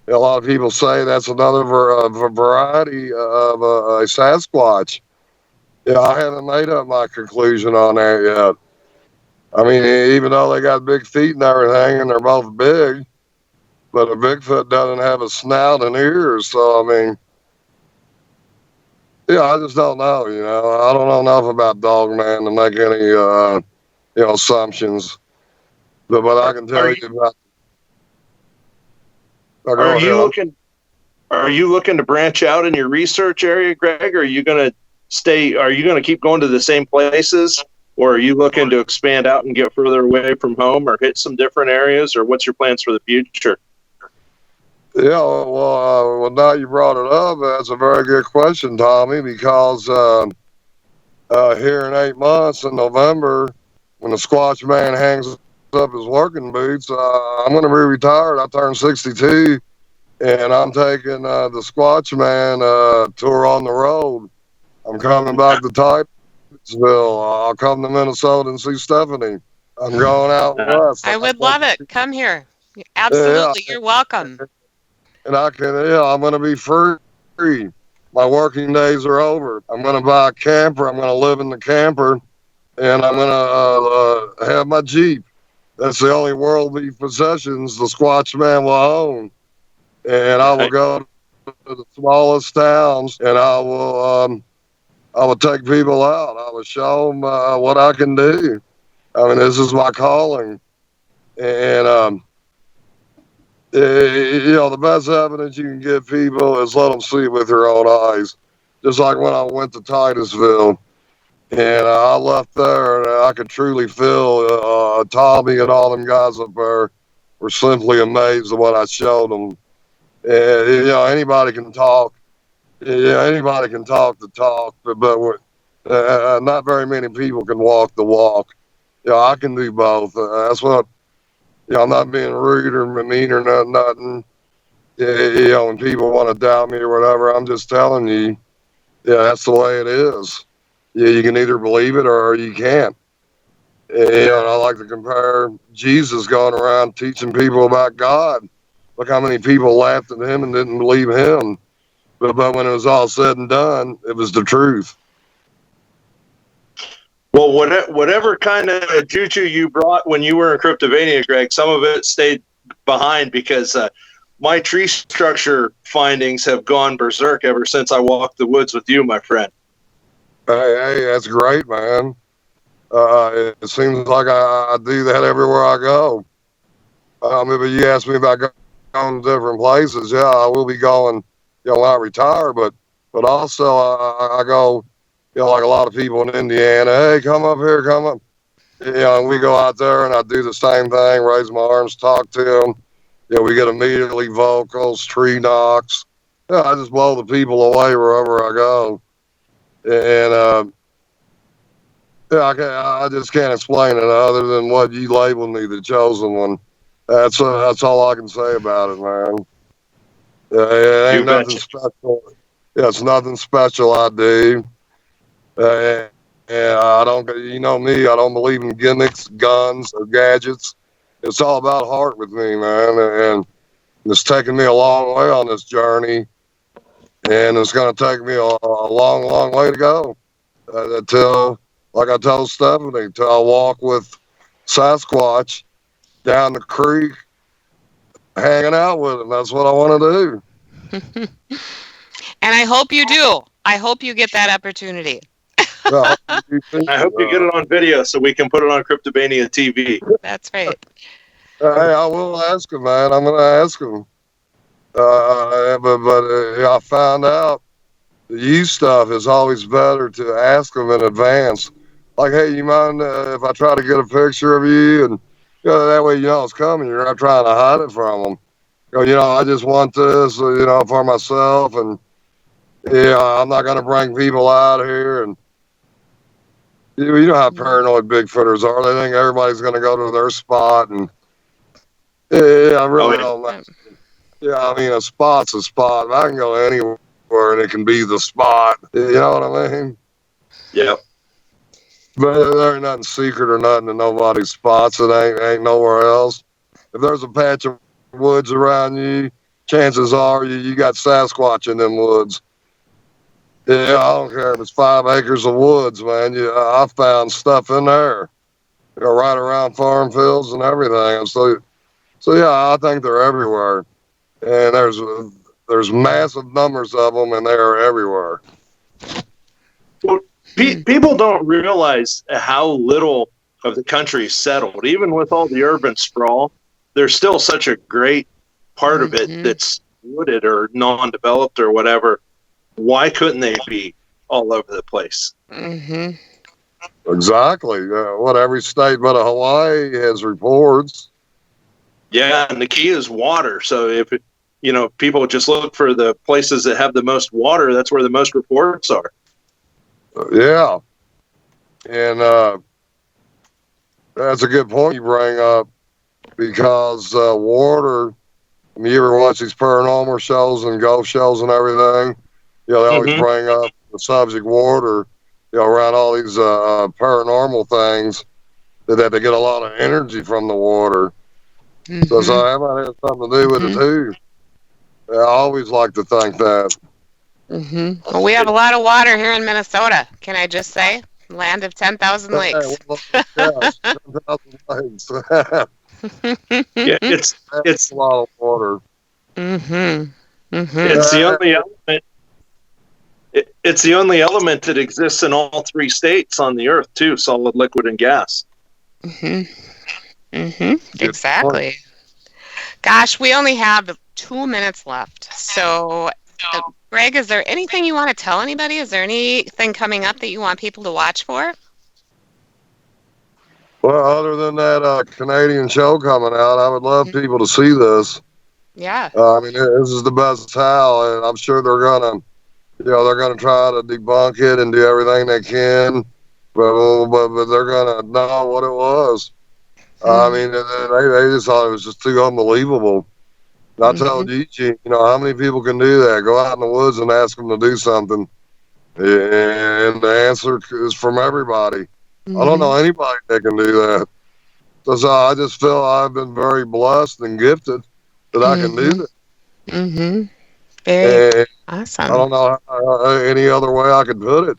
a lot of people say that's another variety of a Sasquatch. Yeah, I haven't made up my conclusion on that yet. I mean, even though they got big feet and everything, and they're both big, but a Bigfoot doesn't have a snout and ears. So, I mean, yeah, I just don't know. I don't know enough about Dogman to make any, assumptions. But I can tell Are you you about. Oh, are go you ahead. looking are you looking to branch out in your research area, Greg? Or are you going to stay? Are you going to keep going to the same places, or are you looking to expand out and get further away from home, or hit some different areas, or what's your plans for the future? Yeah, well, now you brought it up, that's a very good question, Tommy, because here in 8 months in November, when the Squatchman hangs up his working boots, I'm going to be retired. I turned 62, and I'm taking the Squatchman tour on the road. I'm coming back to Titusville. I'll come to Minnesota and see Stephanie. I'm going out west. I would love it. Come here. Yeah, Absolutely. You're welcome. and I'm going to be free. My working days are over. I'm going to buy a camper. I'm going to live in the camper, and I'm going to have my Jeep. That's the only worldly possessions the Squatchman will own. And I will Right. go to the smallest towns, and I will take people out. I will show them what I can do. I mean, this is my calling, and the best evidence you can give people is let them see it with their own eyes. Just like when I went to Titusville and I left there, and I could truly feel Tommy and all them guys up there were simply amazed at what I showed them. And, anybody can talk. Yeah, anybody can talk the talk, but not very many people can walk the walk. I can do both. That's what, I'm not being rude or mean or nothing. When people want to doubt me or whatever, I'm just telling you, that's the way it is. Yeah, you can either believe it or you can't. And I like to compare Jesus going around teaching people about God. Look how many people laughed at him and didn't believe him. But when it was all said and done, it was the truth. Well, whatever kind of juju you brought when you were in Cryptovania, Greg, some of it stayed behind because my tree structure findings have gone berserk ever since I walked the woods with you, my friend. Hey, that's great, man. It seems like I do that everywhere I go. If you ask me about going to different places, yeah, I will be going, when I retire. But also I go, like a lot of people in Indiana. Hey, come up here, come up. And we go out there and I do the same thing, raise my arms, talk to them. We get immediately vocals, tree knocks. I just blow the people away wherever I go. And I just can't explain it other than what you labeled me, the chosen one. That's all I can say about it, man. It You ain't nothing betcha. special. Yeah, it's nothing special I do. Uh, and I don't, me, I don't believe in gimmicks, guns, or gadgets. It's all about heart with me, man. And it's taken me a long way on this journey. And it's going to take me a long, long way to go until, like I told Stephanie, till I walk with Sasquatch down the creek, hanging out with him. That's what I want to do. And I hope you do. I hope you get that opportunity. Yeah, I hope you get it on video so we can put it on Cryptovania TV. That's right. hey, I will ask him, man. I'm going to ask him. But I found out the you stuff is always better to ask them in advance. Like, hey, you mind if I try to get a picture of you? And that way it's coming. You're not trying to hide it from them. I just want this, for myself. And I'm not going to bring people out here. And you know how paranoid Bigfooters are. They think everybody's going to go to their spot. And I really don't like. Yeah, I mean, a spot's a spot. I can go anywhere and it can be the spot. You know what I mean? Yep. But there ain't nothing secret or nothing in nobody's spots. It ain't nowhere else. If there's a patch of woods around you, chances are you got Sasquatch in them woods. Yeah, I don't care if it's 5 acres of woods, man. I found stuff in there, right around farm fields and everything. So So yeah, I think they're everywhere, and there's massive numbers of them, and they are everywhere. Well, people don't realize how little of the country is settled. Even with all the urban sprawl, there's still such a great part of it that's wooded or non-developed or whatever. Why couldn't they be all over the place? Mm-hmm. Exactly. What every state but Hawaii has reports. Yeah, and the key is water. So if people just look for the places that have the most water, that's where the most reports are. Yeah, and that's a good point you bring up, because water. I mean, you ever watch these paranormal shows and ghost shows and everything? They always bring up the subject water. Around all these paranormal things, that they get a lot of energy from the water. So that might have something to do with it too. I always like to think that. Well, we have a lot of water here in Minnesota. Can I just say, land of 10,000 lakes. Yes, 10,000 lakes. Yeah, it's a lot of water. It's the only element. It's the only element that exists in all three states on the earth too: solid, liquid, and gas. Exactly. Gosh, we only have 2 minutes left. So, Greg, is there anything you want to tell anybody? Is there anything coming up that you want people to watch for? Well, other than that Canadian show coming out, I would love people to see this. Yeah. I mean, this is the best how, and I'm sure they're gonna try to debunk it and do everything they can, but they're gonna know what it was. I mean, they just thought it was just too unbelievable. And I told Gigi, how many people can do that? Go out in the woods and ask them to do something, and the answer is from everybody. I don't know anybody that can do that. So I just feel I've been very blessed and gifted that I can do that. Very awesome. I don't know any other way I could put it.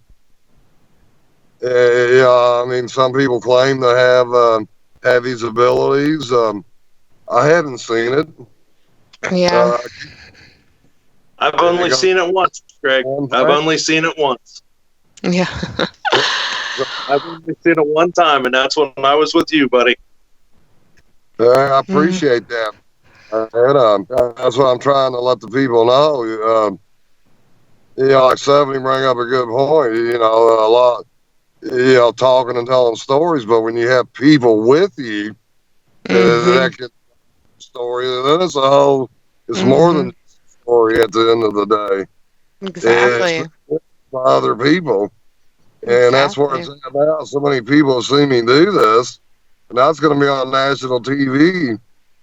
I mean, some people claim to have these abilities. I haven't seen it. Yeah. I've only seen it once, Greg. I've only seen it once. Yeah. I've only seen it one time, and that's when I was with you, buddy. I appreciate that. And that's what I'm trying to let the people know. Like 70 bring up a good point. A lot, talking and telling stories, but when you have people with you, that can story, then it's more than just a story at the end of the day. Exactly. It's by other people. And that's where it's at now. So many people see me do this, and that's going to be on national TV.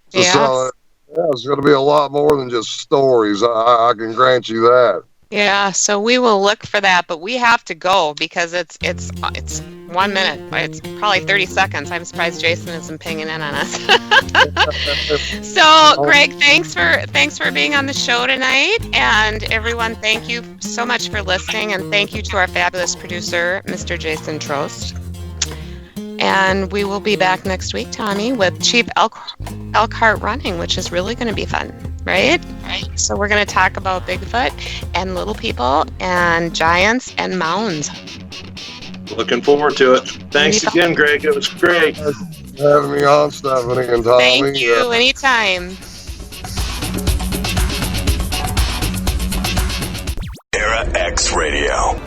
So it's going to be a lot more than just stories. I can grant you that. Yeah, so we will look for that, but we have to go because it's 1 minute. It's probably 30 seconds. I'm surprised Jason isn't pinging in on us. So, Greg, thanks for being on the show tonight, and everyone, thank you so much for listening, and thank you to our fabulous producer, Mr. Jason Trost. And we will be back next week, Tommy, with Chief Elkhart Running, which is really going to be fun, right? So we're going to talk about Bigfoot and little people and giants and mounds. Looking forward to it. Thanks again, Greg. It was great. Thanks for having me on, Stephanie and Tommy. Thank you. Anytime. Era X Radio.